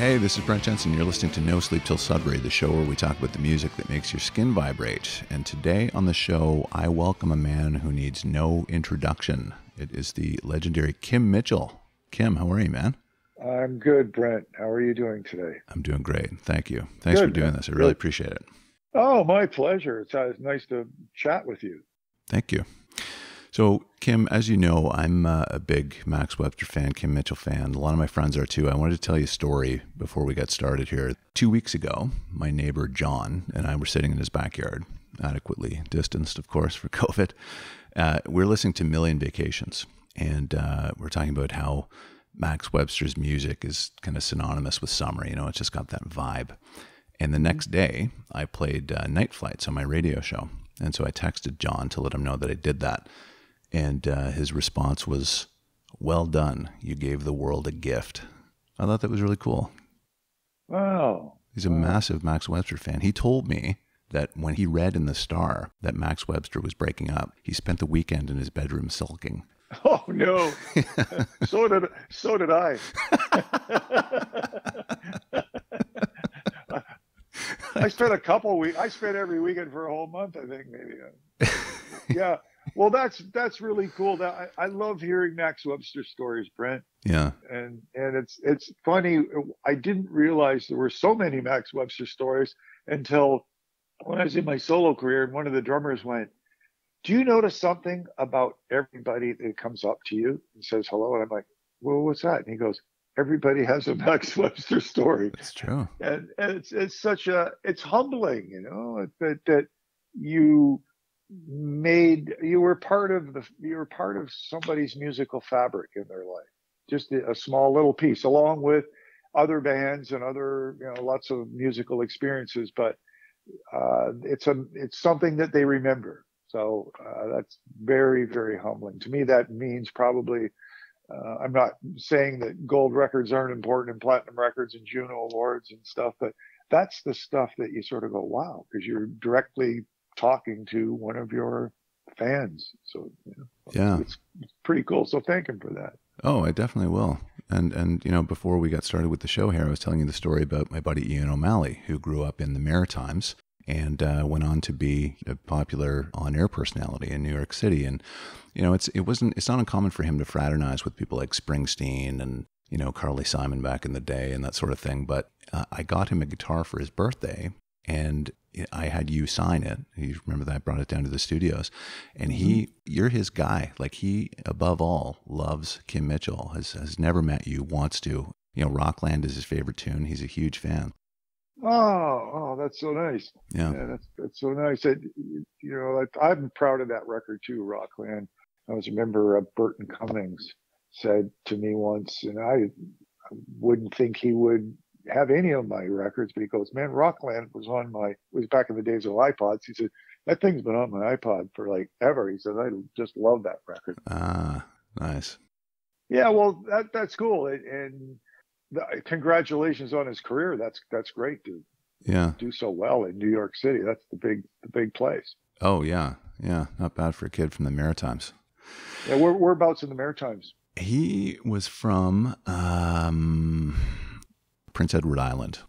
Hey, this is Brent Jensen. You're listening to No Sleep Till Sudbury, the show where we talk about the music that makes your skin vibrate. And today on the show, I welcome a man who needs no introduction. It is the legendary Kim Mitchell. Kim, how are you, man? I'm good, Brent. How are you doing today? I'm doing great. Thank you. Thanks for doing this. I really appreciate it. Oh, my pleasure. It's nice to chat with you. Thank you. So, Kim, as you know, I'm a big Max Webster fan, Kim Mitchell fan. A lot of my friends are too. I wanted to tell you a story before we got started here. 2 weeks ago, my neighbor John and I were sitting in his backyard, adequately distanced, of course, for COVID. We're listening to Million Vacations, and we're talking about how Max Webster's music is kind of synonymous with summer. You know, it's just got that vibe. And the next day, I played Night Flights on my radio show. And so I texted John to let him know that I did that. And his response was, "Well done. You gave the world a gift." I thought that was really cool. Wow. He's a massive Max Webster fan. He told me that when he read in the Star that Max Webster was breaking up, he spent the weekend in his bedroom sulking. Oh, no. So did I. I spent a couple weeks. I spent every weekend for a whole month, I think, maybe. Yeah. Well, that's really cool. I love hearing Max Webster stories, Brent. Yeah. And it's funny. I didn't realize there were so many Max Webster stories until when I was in my solo career, and one of the drummers went, "Do you notice something about everybody that comes up to you and says hello?" And I'm like, "Well, what's that?" And he goes, "Everybody has a Max Webster story." That's true. And it's humbling, you know, that you were part of somebody's musical fabric in their life, just a small little piece, along with other bands and other, you know, lots of musical experiences. But it's something that they remember. So that's very, very humbling to me. That means probably. I'm not saying that gold records aren't important and platinum records and Juno Awards and stuff, but that's the stuff that you sort of go, wow, because you're directly talking to one of your fans. So, you know, yeah, it's pretty cool. So thank him for that. Oh, I definitely will. And you know, before we got started with the show here, I was telling you the story about my buddy Ian O'Malley, who grew up in the Maritimes and went on to be a popular on-air personality in New York City. And you know, it's not uncommon for him to fraternize with people like Springsteen and, you know, Carly Simon back in the day and that sort of thing. But I got him a guitar for his birthday, and I had you sign it. You remember that? I brought it down to the studios, and you're his guy. Like, he, above all, loves Kim Mitchell, has never met you, wants to. You know, Rockland is his favorite tune. He's a huge fan. Oh, that's so nice. Yeah, that's so nice. You know, I'm proud of that record too, Rockland. I remember Burton Cummings said to me once, and I wouldn't think he would have any of my records, but he goes, "Man, Rockland was back in the days of iPods." He said, "That thing's been on my iPod for like ever." He said, "I just love that record." Ah, nice. Yeah, well, that's cool, and congratulations on his career. That's great to do so well in New York City. That's the big place. Oh yeah, not bad for a kid from the Maritimes. Yeah, whereabouts in the Maritimes? He was from Prince Edward Island.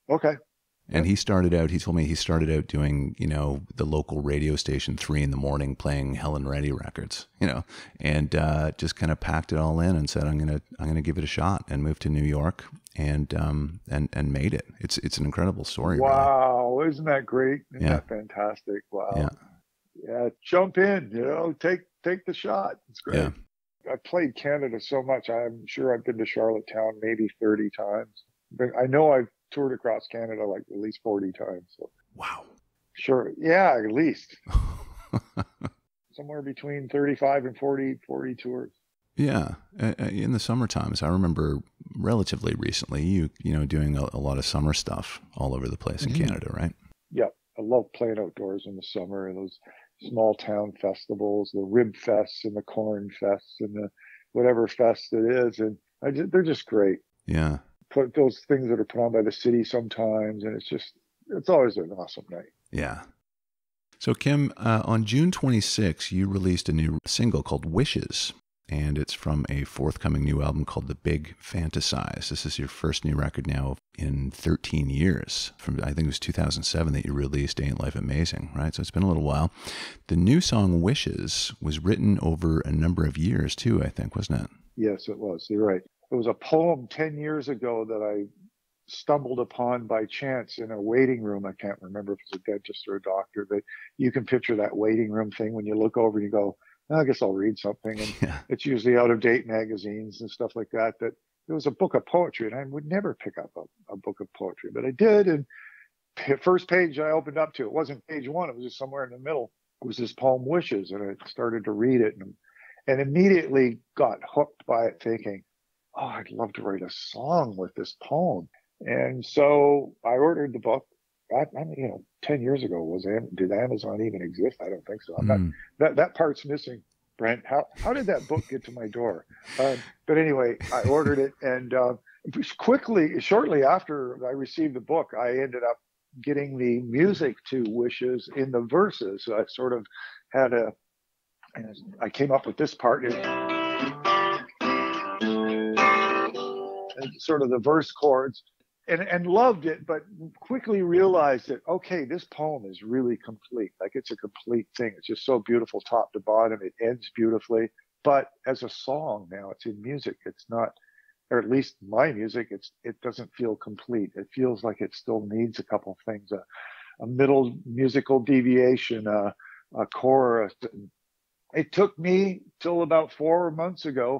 Okay. And he told me he started out doing, you know, the local radio station 3 a.m. playing Helen Raitt records, you know, and just kind of packed it all in and said, I'm gonna give it a shot, and moved to New York and made it. It's an incredible story. Wow, really. Isn't that great? Isn't that fantastic? Wow. Yeah, jump in, you know, take the shot. It's great. Yeah. I played Canada so much. I'm sure I've been to Charlottetown maybe 30 times. But I know I've toured across Canada like at least 40 times. So. Wow. Sure. Yeah, at least. Somewhere between 35 and 40 tours. Yeah. In the summer times, I remember relatively recently, you know, doing a lot of summer stuff all over the place in Canada, right? Yeah. I love playing outdoors in the summer, and those small town festivals, the rib fests and the corn fests and the whatever fest it is. And they're just great. Yeah. Put those things that are put on by the city sometimes. And it's always an awesome night. Yeah. So Kim, on June 26, you released a new single called Wishes. and it's from a forthcoming new album called The Big Fantasize. This is your first new record now in 13 years. From, I think it was 2007 that you released Ain't Life Amazing, right? So it's been a little while. The new song Wishes was written over a number of years too, I think, wasn't it? Yes, it was. You're right. It was a poem 10 years ago that I stumbled upon by chance in a waiting room. I can't remember if it was a dentist or a doctor, but you can picture that waiting room thing when you look over and you go, I guess I'll read something. And it's usually out of date magazines and stuff like that. That it was a book of poetry, and I would never pick up a book of poetry, but I did. And first page I opened up to, it wasn't page one, it was just somewhere in the middle. It was this poem Wishes, and I started to read it and immediately got hooked by it, thinking, oh, I'd love to write a song with this poem. And so I ordered the book. 10 years ago, did Amazon even exist? I don't think so. That part's missing, Brent. How did that book get to my door? But anyway, I ordered it, and shortly after I received the book, I ended up getting the music to Wishes in the verses. So I sort of had I came up with this part. Sort of the verse chords. And loved it, but quickly realized that, okay, this poem is really complete. Like, it's a complete thing. It's just so beautiful top to bottom. It ends beautifully. But as a song now, it's in music. It's not, or at least my music, it doesn't feel complete. It feels like it still needs a couple things, a middle musical deviation, a chorus. It took me till about 5 months ago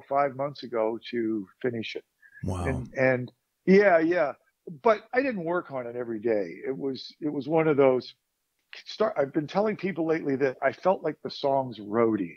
to finish it. Wow. And yeah. But I didn't work on it every day. It was one of those I've been telling people lately that I felt like the song's roadie,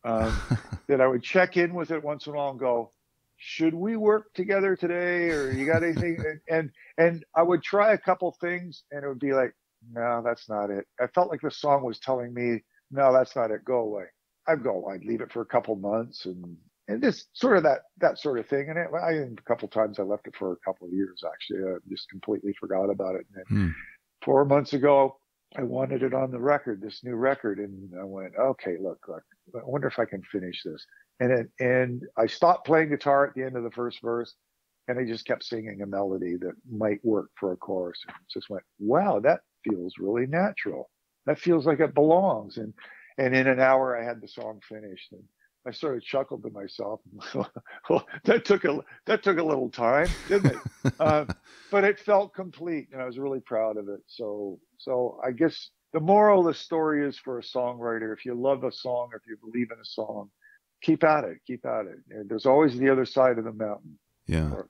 that I would check in with it once in a while and go, should we work together today? Or you got anything? And I would try a couple things and it would be like, no, that's not it. I felt like the song was telling me, no, that's not it. Go away. I'd leave it for a couple months and just sort of that sort of thing. And a couple times I left it for a couple of years, actually. I just completely forgot about it. And then 4 months ago, I wanted it on the record, this new record. And I went, okay, look, I wonder if I can finish this. And I stopped playing guitar at the end of the first verse. And I just kept singing a melody that might work for a chorus. And just went, wow, that feels really natural. That feels like it belongs. And in an hour, I had the song finished. And I sort of chuckled to myself. Well, that took a little time, didn't it? But it felt complete, and I was really proud of it. So I guess the moral of the story is, for a songwriter, if you love a song, if you believe in a song, keep at it. And there's always the other side of the mountain.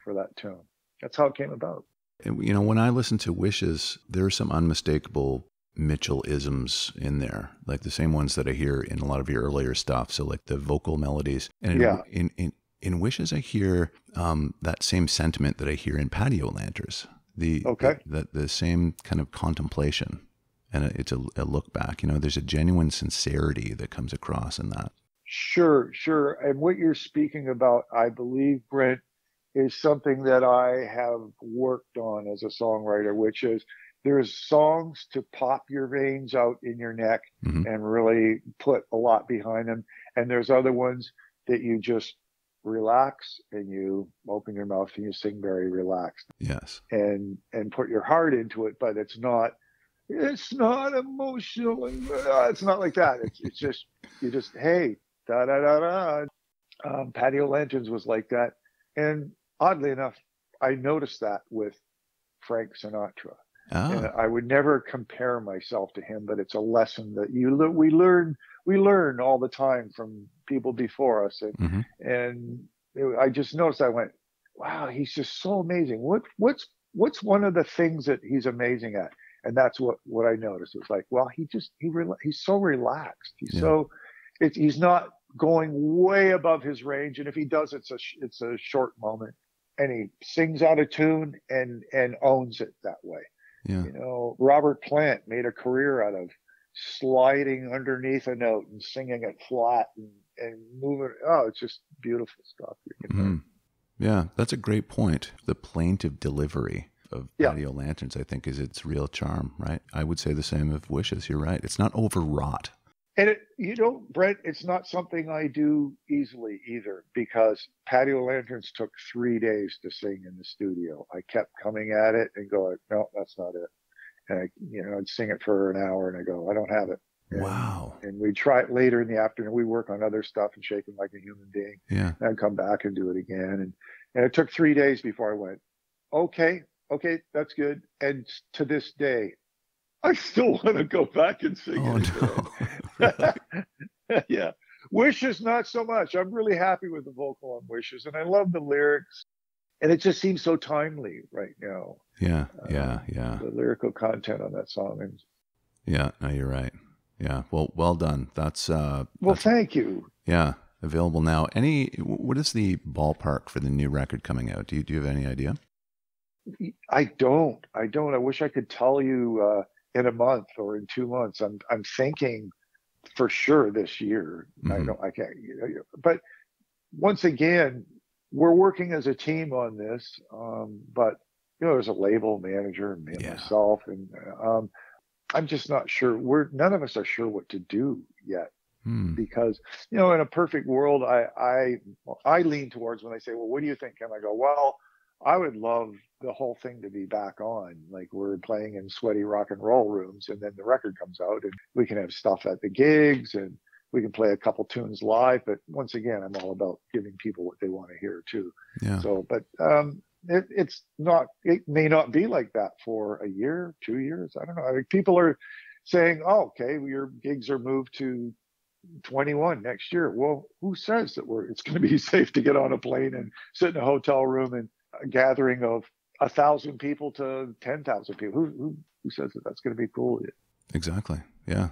For that tune. That's how it came about. And, when I listen to Wishes, there are some unmistakable Mitchell-isms in there, like the same ones that I hear in a lot of your earlier stuff. So like the vocal melodies. And in Wishes, I hear that same sentiment that I hear in Patio Lanterns. The same kind of contemplation. And it's a look back. There's a genuine sincerity that comes across in that. Sure. And what you're speaking about, I believe, Brent, is something that I have worked on as a songwriter, which is, there's songs to pop your veins out in your neck and really put a lot behind them. And there's other ones that you just relax and you open your mouth and you sing very relaxed. Yes. And put your heart into it, but it's not emotional. It's not like that. It's just, hey, da da da da. Patio Lanterns was like that. And oddly enough, I noticed that with Frank Sinatra. Oh. And I would never compare myself to him, but it's a lesson that we learn all the time from people before us. And I just noticed, I went, wow, he's just so amazing. What's one of the things that he's amazing at? And that's what I noticed. It was like, well, he's so relaxed. He's not going way above his range. And if he does, it's a short moment, and he sings out of tune and owns it that way. Yeah. Robert Plant made a career out of sliding underneath a note and singing it flat and moving. Oh, it's just beautiful stuff. Yeah, that's a great point. The plaintive delivery of Patio Lanterns, I think, is its real charm, right? I would say the same of Wishes. You're right. It's not overwrought. And Brent, it's not something I do easily either, because Patio Lanterns took 3 days to sing in the studio. I kept coming at it and going, no, that's not it. And I'd sing it for an hour and I go, I don't have it. Wow. And we'd try it later in the afternoon. We work on other stuff and shake it like a human being. Yeah. And I'd come back and do it again. And it took 3 days before I went, okay, that's good. And to this day, I still want to go back and sing it again. No. Yeah. Wishes, not so much. I'm really happy with the vocal on Wishes, and I love the lyrics. And it just seems so timely right now. Yeah. The lyrical content on that song. And yeah, no, you're right. Yeah. Well done. That's thank you. Yeah. Available now. What is the ballpark for the new record coming out? Do you have any idea? I don't. I wish I could tell you in a month or in 2 months. I'm thinking for sure this year. Mm-hmm. I can't. But once again, we're working as a team on this. But there's a label manager and myself, and I'm just not sure. None of us are sure what to do yet. Because in a perfect world, I lean towards, when they say, well, what do you think, Kim? I go, well, I would love the whole thing to be back on, like we're playing in sweaty rock and roll rooms, and then the record comes out and we can have stuff at the gigs and we can play a couple tunes live. But once again, I'm all about giving people what they want to hear too. Yeah. So, but it may not be like that for a year, 2 years. I don't know. I mean, people are saying, oh, okay, your gigs are moved to 21 next year. Well, who says that it's going to be safe to get on a plane and sit in a hotel room and a gathering of 1,000 people to 10,000 people? Who says that that's going to be cool? Exactly. Yeah.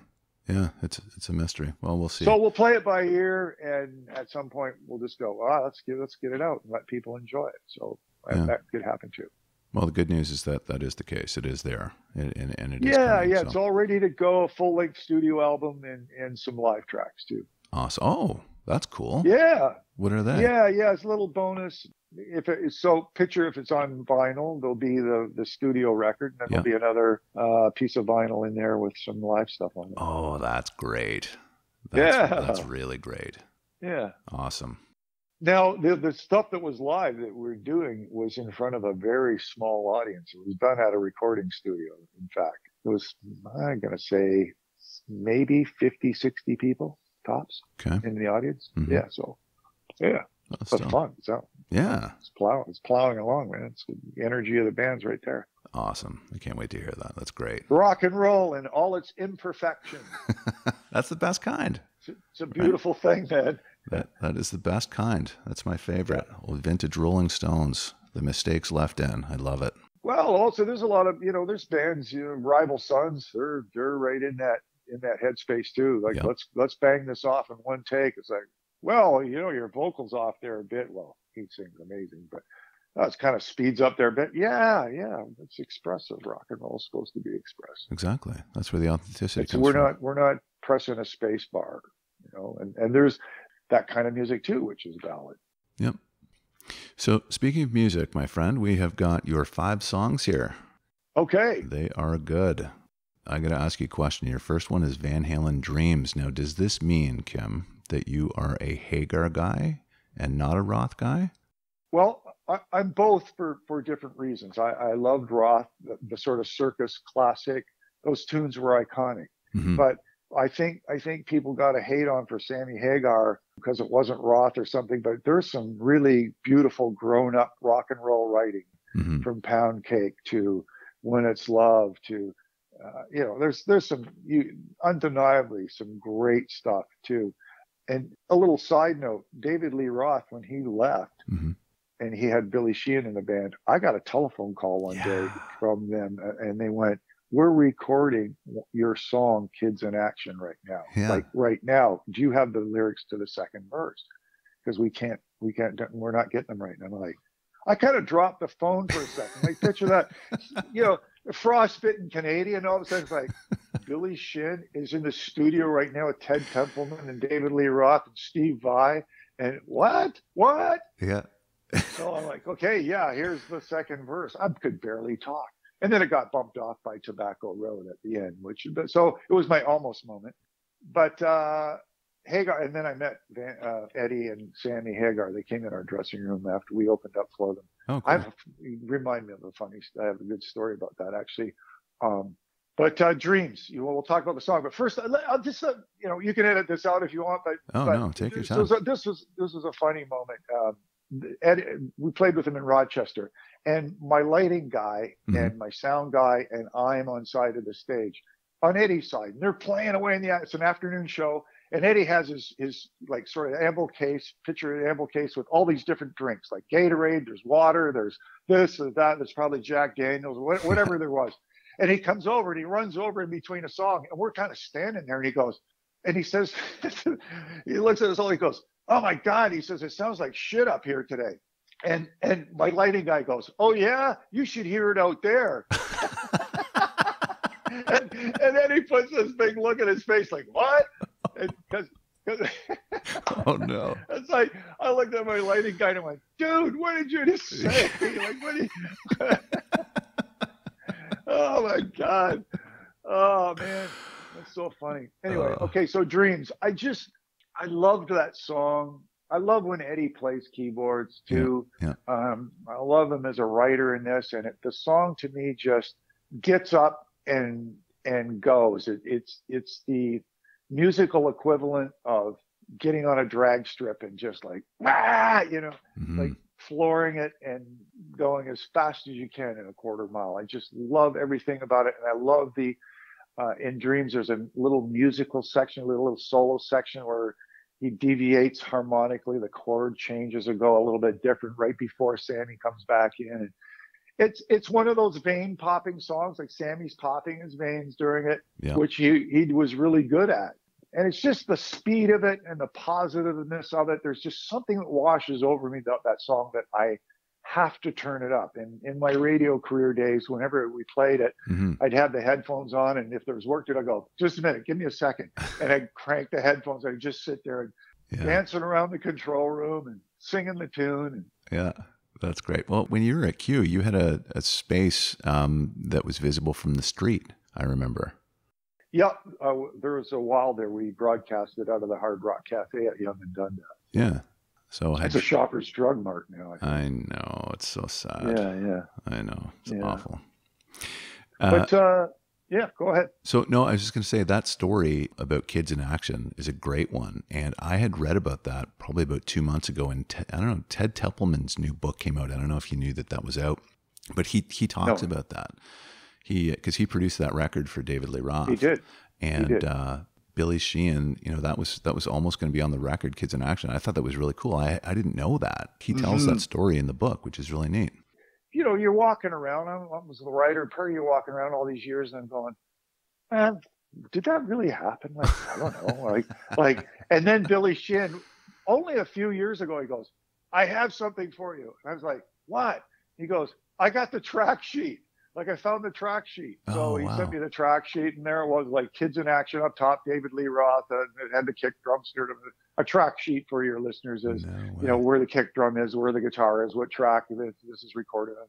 It's a mystery. Well, we'll see. So we'll play it by ear, and at some point we'll just go, let's get it out and let people enjoy it. So that could happen too. Well, the good news is that is the case. It is there, and it is coming, so. It's all ready to go. A full-length studio album and some live tracks too. Awesome. Oh, that's cool. Yeah. What are they? Yeah. It's a little bonus. Picture if it's on vinyl, there'll be the studio record, and then there'll be another piece of vinyl in there with some live stuff on it. Oh, that's great. That's really great. Yeah. Awesome. Now, the stuff that was live that we're doing was in front of a very small audience. It was done at a recording studio, in fact. It was, I'm going to say, maybe 50, 60 people, tops, in the audience. Mm-hmm. Yeah, so, yeah. But fun. So, yeah. It's plowing along, man. It's the energy of the band's right there. Awesome. I can't wait to hear that. That's great. Rock and roll in all its imperfection. That's the best kind. It's a beautiful thing, man. That is the best kind. That's my favorite. Old vintage Rolling Stones. The mistakes left in. I love it. Well, also there's a lot of there's bands, Rival Sons. They're right in that headspace too. Like let's bang this off in one take. It's like, well, your vocals off there a bit. Well, he sings amazing, but it kind of speeds up there a bit. Yeah. It's expressive. Rock and roll is supposed to be expressive. Exactly. That's where the authenticity comes from. We're not pressing a space bar, and there's that kind of music too, which is valid. Yep. So speaking of music, my friend, we have got your 5 songs here. Okay. They are good. I got to ask you a question. Your first one is Van Halen Dreams. Now, does this mean, Kim, that you are a Hagar guy and not a Roth guy? Well, I'm both for different reasons. I loved Roth, the sort of circus classic. Those tunes were iconic. Mm-hmm. But I think people got to hate on for Sammy Hagar because it wasn't Roth or something. But there's some really beautiful grown-up rock and roll writing, mm-hmm. from Pound Cake to When It's Love to, there's some undeniably some great stuff too. And a little side note, David Lee Roth, when he left, mm-hmm. and he had Billy Sheehan in the band, I got a telephone call one day from them, and they went, "We're recording your song, Kids in Action, right now. Yeah. Like right now, do you have the lyrics to the second verse? Because we're not getting them right now." I'm like, I kind of dropped the phone for a second. Like, picture that, frostbitten Canadian. All of a sudden, it's like, Billy Sheehan is in the studio right now with Ted Templeman and David Lee Roth and Steve Vai. And what? Yeah. So I'm like, okay, here's the second verse. I could barely talk. And then it got bumped off by Tobacco Road at the end, so it was my almost moment. but Hagar, and then I met Eddie and Sammy Hagar. They came in our dressing room after we opened up for them. Oh, cool. Remind me of a funny. I have a good story about that actually. But Dreams. We'll talk about the song. But first, I'll just you can edit this out if you want. But no, take your time. This was a funny moment. Eddie, we played with him in Rochester, and my lighting guy and my sound guy and I'm on side of the stage, on Eddie's side. And they're playing away it's an afternoon show. And Eddie has his like sort of amble case, picture amble case with all these different drinks, like Gatorade, there's water, there's this or that, there's probably Jack Daniels, whatever there was. And he comes over and he runs over in between a song, and we're kind of standing there, and he goes, and he says, he looks at us all, he goes, "Oh my God," he says, "it sounds like shit up here today." And my lighting guy goes, "Oh yeah, you should hear it out there." and then he puts this big look at his face like, "What?" Because oh no! It's like I looked at my lighting guy and I went, "Dude, what did you just say?" Like, what? Oh my God! Oh man, that's so funny. Anyway, okay, so Dreams. I loved that song. I love when Eddie plays keyboards too. Yeah. I love him as a writer in this, and the song to me just gets up and goes. It's the musical equivalent of getting on a drag strip and just like, like flooring it and going as fast as you can in a quarter mile. I just love everything about it. And I love in Dreams, there's a little musical section, a little solo section where he deviates harmonically. The chord changes or go a little bit different right before Sammy comes back in. And it's one of those vein popping songs, like Sammy's popping his veins during it, which he was really good at. And it's just the speed of it and the positiveness of it. There's just something that washes over me about that song that I have to turn it up. And in my radio career days, whenever we played it, I'd have the headphones on. And if there was work to do, I'd go, "Just a minute, give me a second." And I'd crank the headphones. I'd just sit there and dancing around the control room and singing the tune. Yeah. That's great. Well, when you were at Q, you had a space that was visible from the street, I remember. Yeah, there was a while there we broadcasted out of the Hard Rock Cafe at Yonge and Dundas. Yeah. So it's a Shoppers Drug Mart now. I know. It's so sad. Yeah. I know. It's awful. But go ahead. So, no, I was just going to say that story about kids in action is a great one. And I had read about that probably about 2 months ago. And I don't know, Ted Teppelman's new book came out. I don't know if you knew that was out, but he talks about that. Because he produced that record for David Lee Roth. He did. And Billy Sheehan, that was almost going to be on the record, Kids in Action. I thought that was really cool. I didn't know that. He tells that story in the book, which is really neat. You're walking around. I was the writer. You're walking around all these years and I'm going, man, did that really happen? Like, I don't know. Like, and then Billy Sheehan, only a few years ago, he goes, "I have something for you." And I was like, "What?" He goes, "I got the track sheet. Like, I found the track sheet." So he sent me the track sheet, and there it was, like, Kids in Action up top, David Lee Roth, and it had the kick drums. A track sheet for your listeners is, where the kick drum is, where the guitar is, what track this is recorded on.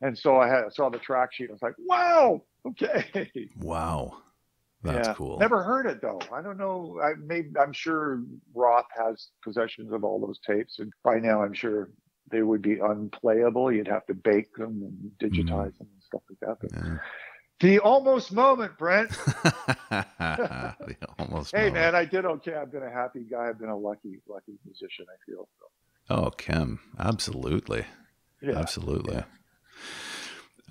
And so I saw the track sheet. I was like, wow, okay. Wow. That's cool. Never heard it, though. I don't know. I'm sure Roth has possessions of all those tapes, and by now I'm sure they would be unplayable. You'd have to bake them and digitize them and stuff like that. But the almost moment, Brent. The almost Hey, moment. man, I did okay. I've been a happy guy. I've been a lucky musician, I feel. So. Oh, Kim. Absolutely. Yeah. Absolutely.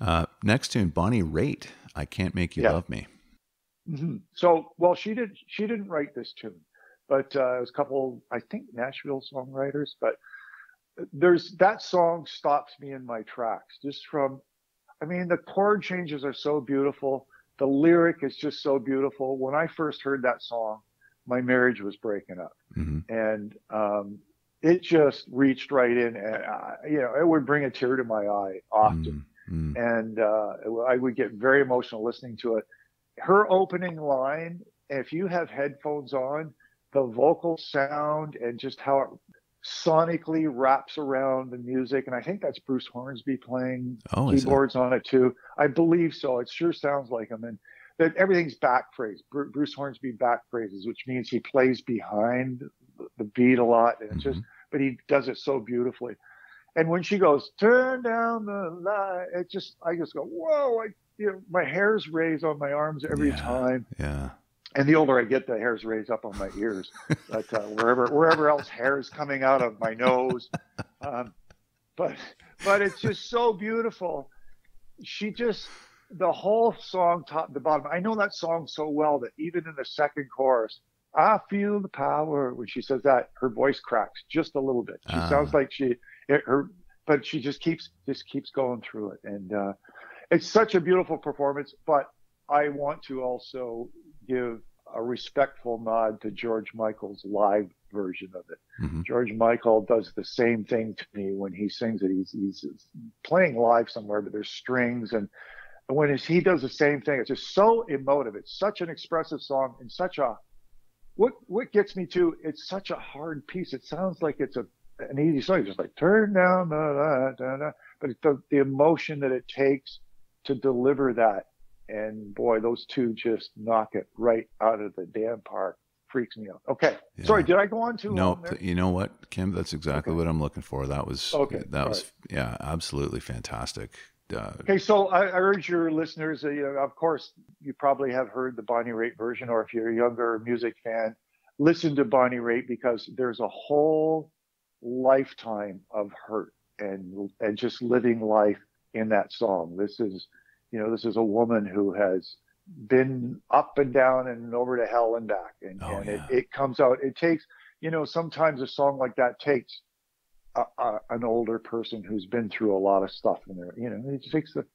Yeah. Next tune, Bonnie Raitt, I Can't Make You Love Me. Mm-hmm. So, well, she didn't write this tune, but it was a couple, I think, Nashville songwriters, but that song stops me in my tracks just from, the chord changes are so beautiful. The lyric is just so beautiful. When I first heard that song, my marriage was breaking up, and it just reached right in, and it would bring a tear to my eye often, and I would get very emotional listening to it. Her opening line, if you have headphones on, the vocal sound and just how it sonically wraps around the music, and I think that's Bruce Hornsby playing keyboards on it too. I believe so. It sure sounds like him. And that everything's back phrase. Bruce Hornsby back phrases, which means he plays behind the beat a lot, and it's just, but he does it so beautifully. And when she goes, turn down the light, I just go, whoa! My hairs raise on my arms every time. Yeah. And the older I get, the hairs raise up on my ears. But wherever else hair is coming out of my nose, but it's just so beautiful. The whole song, top to bottom. I know that song so well that even in the second chorus, I feel the power. When she says that, her voice cracks just a little bit. She sounds like but she just keeps going through it, and it's such a beautiful performance. But I want to also give a respectful nod to George Michael's live version of it. George Michael does the same thing to me when he sings it. He's playing live somewhere, but there's strings, and when he does the same thing, it's just so emotive. It's such an expressive song, and what gets me too, it's such a hard piece. It sounds like it's an easy song, just like turn down the light, but the emotion that it takes to deliver that, and boy, those two just knock it right out of the damn park. Freaks me out. Okay, sorry, did I go on too long there? You know what, Kim? That's exactly what I'm looking for. That was right. Yeah, absolutely fantastic. Okay, so I urge your listeners, of course, you probably have heard the Bonnie Raitt version, or if you're a younger music fan, listen to Bonnie Raitt, because there's a whole lifetime of hurt and just living life in that song. This is a woman who has been up and down and over to hell and back, and it comes out. It takes, sometimes a song like that takes an older person who's been through a lot of stuff in there. It takes what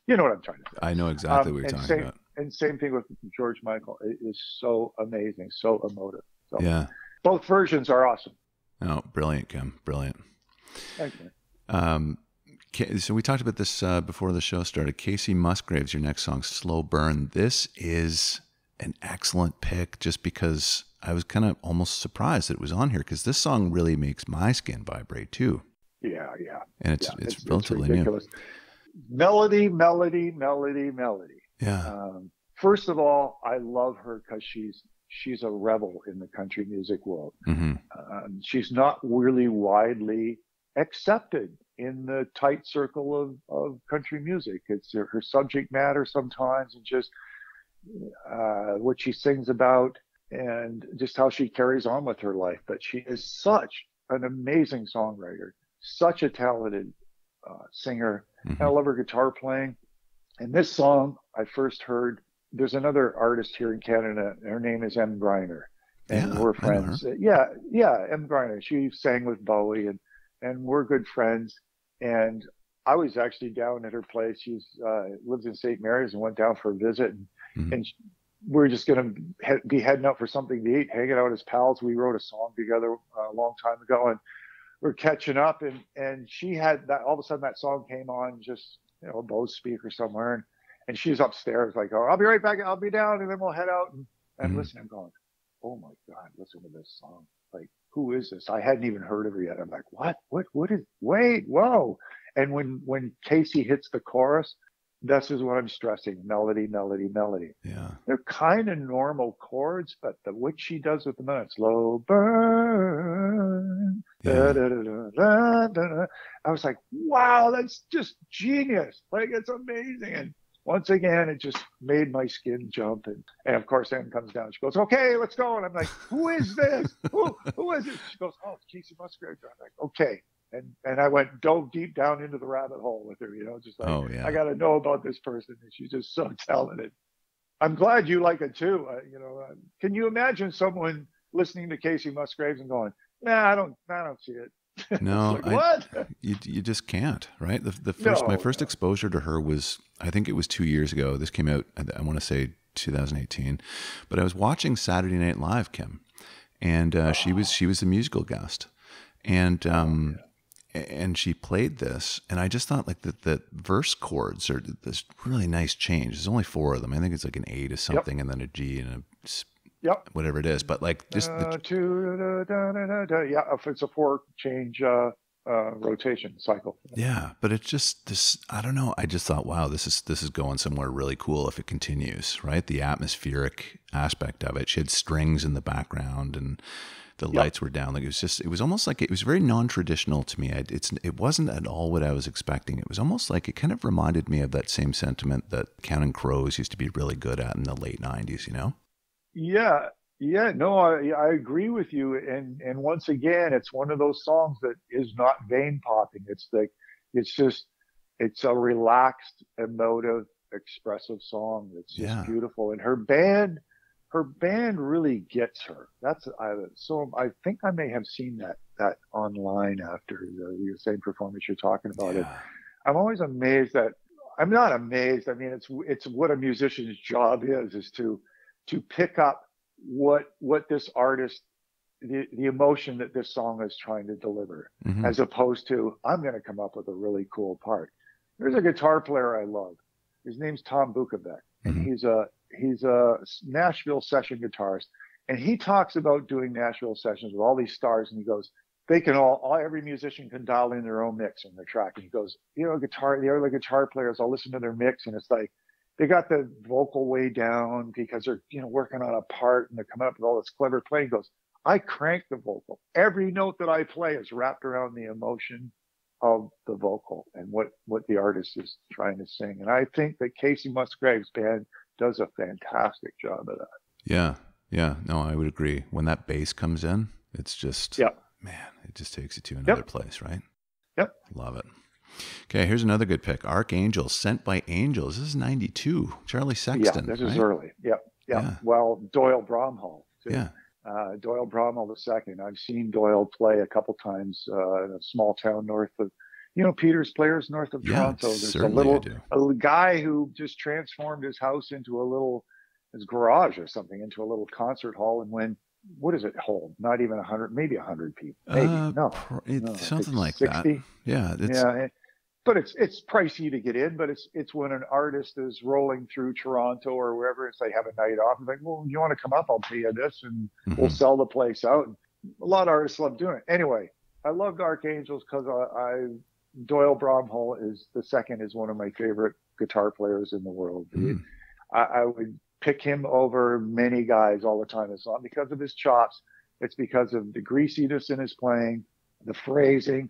I'm trying to say. I know exactly what you're talking about. And same thing with George Michael. It is so amazing, so emotive. So yeah, both versions are awesome. Oh, brilliant, Kim, brilliant. Thank you. So we talked about this before the show started. Kacey Musgraves, your next song, Slow Burn. This is an excellent pick, just because I was kind of almost surprised that it was on here, because this song really makes my skin vibrate too. Yeah. And it's relatively new. Melody. Yeah. First of all, I love her because she's a rebel in the country music world. She's not really widely accepted in the tight circle of country music. It's her subject matter sometimes, and just what she sings about, and just how she carries on with her life. But she is such an amazing songwriter, such a talented singer. And I love her guitar playing. And this song I first heard, there's another artist here in Canada, her name is M. Griner, and we're friends. Yeah, M. Griner. She sang with Bowie, and we're good friends. And I was actually down at her place. She lives in St. Mary's, and went down for a visit. And we're just going to be heading out for something to eat, hanging out as pals. We wrote a song together a long time ago, and we're catching up. And she had that, all of a sudden that song came on, just, a Bose speaker somewhere. And she's upstairs, like, oh, I'll be right back. I'll be down, and then we'll head out. And listen, I'm going, oh my God, listen to this song. Like, who is this? I hadn't even heard of her yet. I'm like, what is, wait, whoa. And when Kacey hits the chorus, this is what I'm stressing. Melody. Yeah. They're kind of normal chords, but what she does with the melody, slow burn. Yeah. I was like, wow, that's just genius. Like, it's amazing. And once again, it just made my skin jump. And of course, Anne comes down. She goes, okay, let's go. And I'm like, who is this? Who is it? She goes, oh, it's Kacey Musgraves. I'm like, okay. And I dove deep down into the rabbit hole with her, just like, I got to know about this person. And she's just so talented. I'm glad you like it too. Can you imagine someone listening to Kacey Musgraves and going, nah, I don't see it. No, like, what? You just can't, right? My first exposure to her was, I think it was 2 years ago. This came out, I want to say 2018, but I was watching Saturday Night Live, Kim, and she was the musical guest, and and she played this, and I just thought, like, the verse chords are this really nice change. There's only 4 of them. I think it's like an A to something, and then a G and whatever it is. But like, just if it's a 4 change, rotation cycle. Yeah, but it's just this, I don't know. I just thought, wow, this is going somewhere really cool if it continues, right? The atmospheric aspect of it. She had strings in the background and the lights were down. Like it was almost like it was very non-traditional to me. It wasn't at all what I was expecting. It was almost like it kind of reminded me of that same sentiment that Counting Crows used to be really good at in the late 90s, you know? Yeah, yeah, no, I agree with you. And once again, it's one of those songs that is not vein popping. It's a relaxed, emotive, expressive song that's just beautiful. And her band really gets her. So I think I may have seen that online after the same performance you're talking about. Yeah. It. I'm always amazed that I'm not amazed. I mean, it's what a musician's job is to pick up what this artist, the emotion that this song is trying to deliver, as opposed to, I'm going to come up with a really cool part. There's a guitar player I love. His name's Tom Bukovac, and he's a Nashville session guitarist. And he talks about doing Nashville sessions with all these stars, and he goes, they can every musician can dial in their own mix in their track. And he goes, the other guitar players, I'll listen to their mix, and it's like, they got the vocal way down because they're, working on a part and they're coming up with all this clever playing. He goes, I crank the vocal. Every note that I play is wrapped around the emotion of the vocal and what the artist is trying to sing. And I think that Kacey Musgraves' band does a fantastic job of that. Yeah. Yeah. No, I would agree. When that bass comes in, it's just, man, it just takes you to another place, right? Yep. Love it. Okay, here's another good pick. Archangel, Sent by Angels. This is 92. Charlie Sexton. Yeah, this is early. Yeah. Well, Doyle Bromhall, too. Yeah. Doyle Bromhall II. I've seen Doyle play a couple times in a small town north of, Peter's Players north of Toronto. There's a guy who just transformed his house into his garage or something, into a little concert hall, and when, what does it hold? Not even 100, maybe 100 people. Maybe. Something like 60. That. Yeah. But it's pricey to get in, but it's when an artist is rolling through Toronto or wherever, it's they have a night off. It's like, well, you want to come up? I'll pay you this, and we'll sell the place out. A lot of artists love doing it. Anyway, I loved Archangels because Doyle Bromhall is one of my favorite guitar players in the world. I would pick him over many guys all the time. It's not because of his chops. It's because of the greasiness in his playing, the phrasing,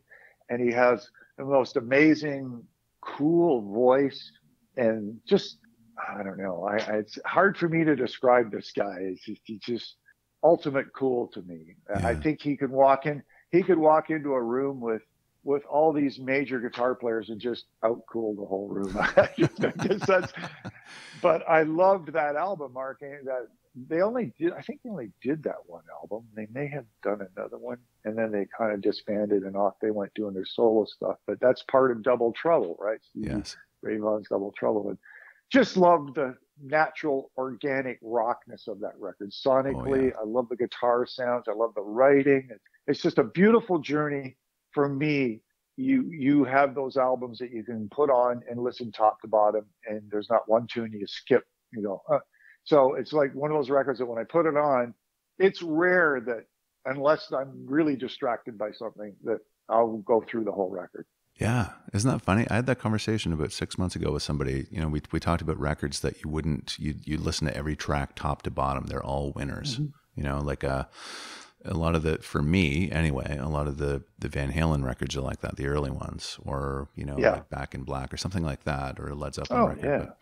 and he has the most amazing, cool voice, and just, I don't know. It's hard for me to describe this guy. He's just ultimate cool to me. Yeah. I think he could walk into a room with all these major guitar players and just outcool the whole room. I guess that's, but I loved that album, Mark, that I think they only did that one album. They may have done another one, and then they kind of disbanded and off they went doing their solo stuff. But that's part of Double Trouble, right? Yes. Ray Vaughan's Double Trouble. And just loved the natural, organic rockness of that record. Sonically, I love the guitar sounds. I love the writing. It's just a beautiful journey for me. You have those albums that you can put on and listen top to bottom, and there's not one tune you skip. So it's like one of those records that when I put it on, it's rare that unless I'm really distracted by something that I'll go through the whole record. Yeah. Isn't that funny? I had that conversation about 6 months ago with somebody. We talked about records that you listen to every track top to bottom. They're all winners. Like a lot of for me anyway, a lot of the Van Halen records are like that, the early ones, or, like Back in Black or something like that, or a Led Zeppelin record. Yeah. But,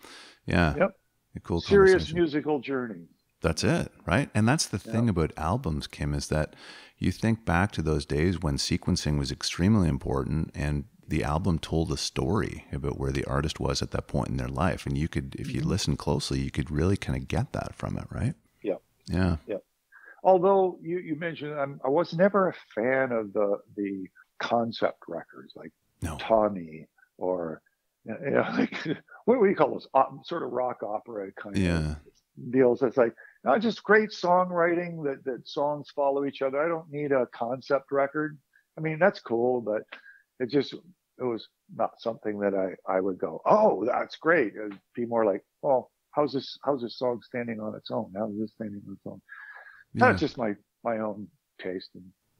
yeah. Yep. A cool serious musical journey. That's it, right? And that's the thing about albums, Kim, is that you think back to those days when sequencing was extremely important, and the album told a story about where the artist was at that point in their life. And you could, if you listen closely, you could really kind of get that from it, right? Yeah. Yeah. Yeah. Although you mentioned, I was never a fan of the concept records like Tommy or like what do you call those sort of rock opera kind of deals. It's like not just great songwriting that songs follow each other. I don't need a concept record. I mean, that's cool, but it was not something that I would go, oh, that's great. It'd be more like, well, how's this song standing on its own? How's this standing on its own? That's just my own taste.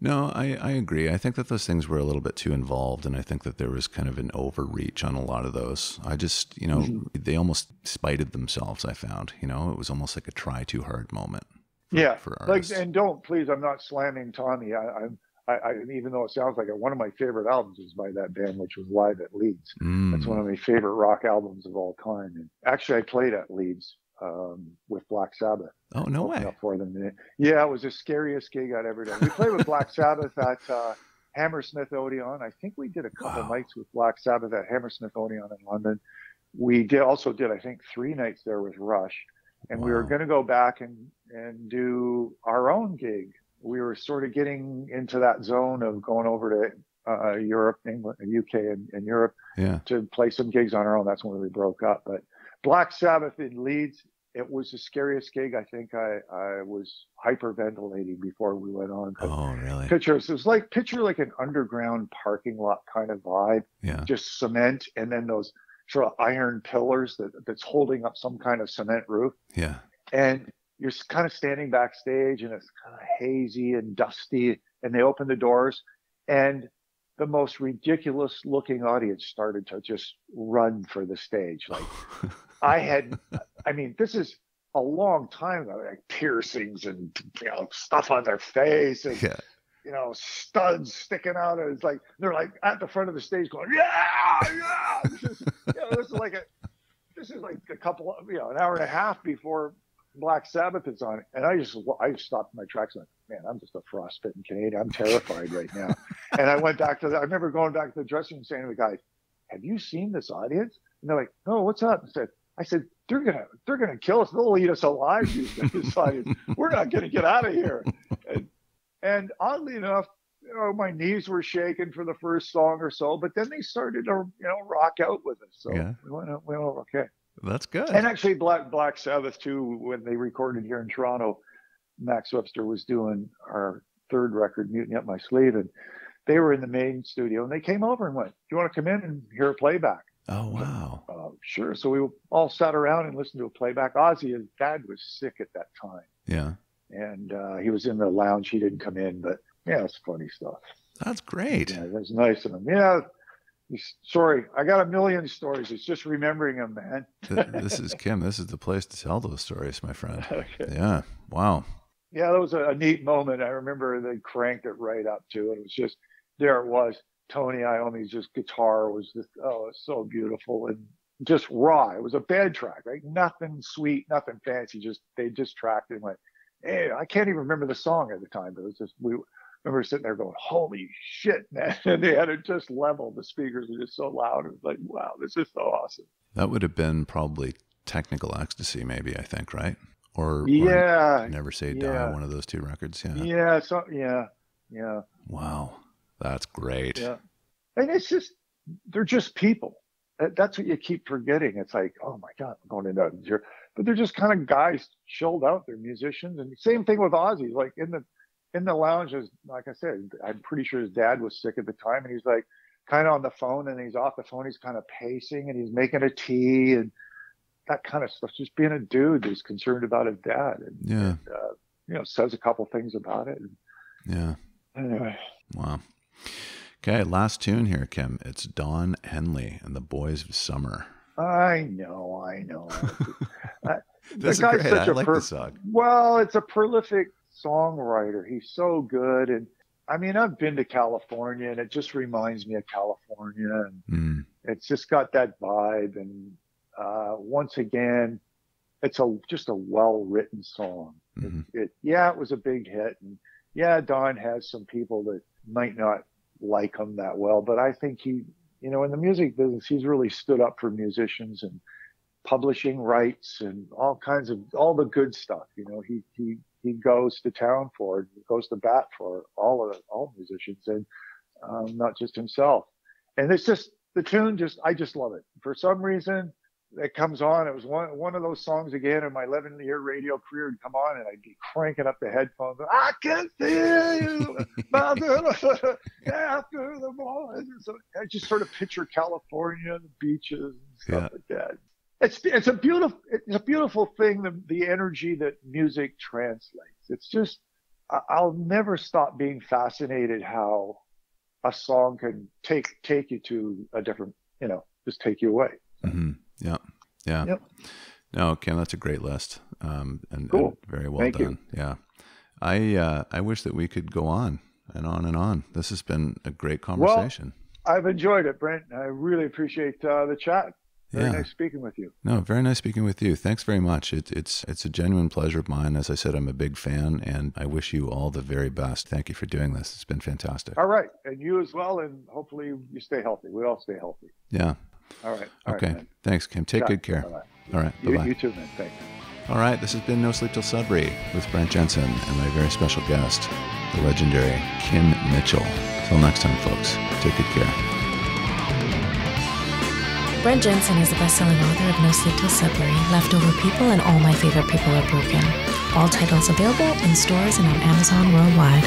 No, I agree. I think that those things were a little bit too involved, and I think that there was kind of an overreach on a lot of those. I just, they almost spited themselves, I found. It was almost like a try too hard moment for artists. And please, I'm not slamming Tommy. I even though it sounds like it, one of my favorite albums is by that band, which was Live at Leeds. That's one of my favorite rock albums of all time. And actually, I played at Leeds with Black Sabbath. Oh, no way. For them. Yeah, it was the scariest gig I'd ever done. We played with Black Sabbath at Hammersmith Odeon. I think we did a couple nights with Black Sabbath at Hammersmith Odeon in London. We also did, I think, 3 nights there with Rush. And we were going to go back and do our own gig. We were sort of getting into that zone of going over to Europe, England, UK, and Europe to play some gigs on our own. That's when we broke up. But Black Sabbath in Leeds, it was the scariest gig. I think I was hyperventilating before we went on. Oh, really? Picture like an underground parking lot kind of vibe. Yeah. Just cement, and then those sort of iron pillars that's holding up some kind of cement roof. Yeah. And you're kind of standing backstage, and it's kind of hazy and dusty, and they open the doors, and the most ridiculous looking audience started to just run for the stage. Like this is a long time ago, like piercings and, stuff on their face and, studs sticking out. And it's like, they're like at the front of the stage going, yeah. This is like a couple of, an hour and a half before Black Sabbath is on, and I just stopped my tracks and went, man, I'm just a frostbitten Canadian. I'm terrified right now. And I went back I remember going back to the dressing room saying to the guys, have you seen this audience? And they're like, no, what's up? I said, they're gonna kill us. They'll eat us alive. This audience. We're not gonna get out of here. And oddly enough, my knees were shaking for the first song or so, but then they started to rock out with us. So we went okay. That's good. And actually, Black Sabbath too, when they recorded here in Toronto, Max Webster was doing our 3rd record, Mutiny Up My Sleeve, and they were in the main studio, and they came over and went, "Do you want to come in and hear a playback?" Oh, wow. Sure. So we all sat around and listened to a playback. Ozzy, his dad was sick at that time. Yeah. And he was in the lounge. He didn't come in, but it's funny stuff. That's great. Yeah, that's nice of him. Yeah. Sorry, I got a million stories. It's just remembering them, man. This is Kim. This is the place to tell those stories, my friend. Okay. Yeah. Wow. Yeah, that was a neat moment. I remember they cranked it right up to it. It was just, there it was. Tony Iommi's just guitar was just, it's so beautiful and just raw. It was a bed track, right? Nothing sweet, nothing fancy. They just tracked it and went, hey, I can't even remember the song at the time, but it was just, we remember sitting there going, holy shit, man. And they had it just leveled. The speakers were just so loud. It was like, wow, this is so awesome. That would have been probably Technical Ecstasy, maybe, I think, right? Or Never Say Die, one of those 2 records. Yeah. Yeah. Wow. That's great. Yeah. And it's just, they're just people. That's what you keep forgetting. It's like, oh my God, I'm going into here. But they're just kind of guys chilled out. They're musicians. And same thing with Ozzy. Like in the lounges, like I said, I'm pretty sure his dad was sick at the time. And he's like kind of on the phone, and he's off the phone. He's kind of pacing, and he's making a tea and that kind of stuff. Just being a dude who's concerned about his dad. And says a couple things about it. Yeah. Anyway. Wow. Okay, last tune here, Kim. It's Don Henley and the Boys of Summer. I know. This is great. I like the song. Well, it's a prolific songwriter. He's so good. And I mean, I've been to California, and it just reminds me of California. And it's just got that vibe. And once again, it's just a well-written song. Mm-hmm. It was a big hit. And Don has some people that might not like him that well, but I think he, in the music business, he's really stood up for musicians and publishing rights and all the good stuff. He goes to town for it. He goes to bat for all musicians, and not just himself. And it's just the tune. I just love it. For some reason, it comes on. It was one of those songs again in my 11-year radio career would come on, and I'd be cranking up the headphones. I can feel you after the morning. So I just sort of picture California, the beaches, and stuff like that. It's a beautiful thing. The energy that music translates. It's just I'll never stop being fascinated how a song can take you to a different, just take you away. Mm-hmm. Yeah. Yeah. Yep. No, Kim, that's a great list. And Cool. very well Thank done. you. Yeah. I wish that we could go on and on and on. This has been a great conversation. Well, I've enjoyed it, Brent. I really appreciate the chat. Very Yeah. nice speaking with you. No, very nice speaking with you. Thanks very much. It's a genuine pleasure of mine. As I said, I'm a big fan, and I wish you all the very best. Thank you for doing this. It's been fantastic. All right. And you as well, and hopefully you stay healthy. We all stay healthy. Yeah. All right. Okay. Right, Thanks, Kim. Take good care. Bye-bye. All right. Bye-bye. You too, man. Thanks. All right. This has been No Sleep Till Sudbury with Brent Jensen and my very special guest, the legendary Kim Mitchell. Till next time, folks. Take good care. Brent Jensen is the best-selling author of No Sleep Till Sudbury, Leftover People, and All My Favorite People Are Broken. All titles available in stores and on Amazon worldwide.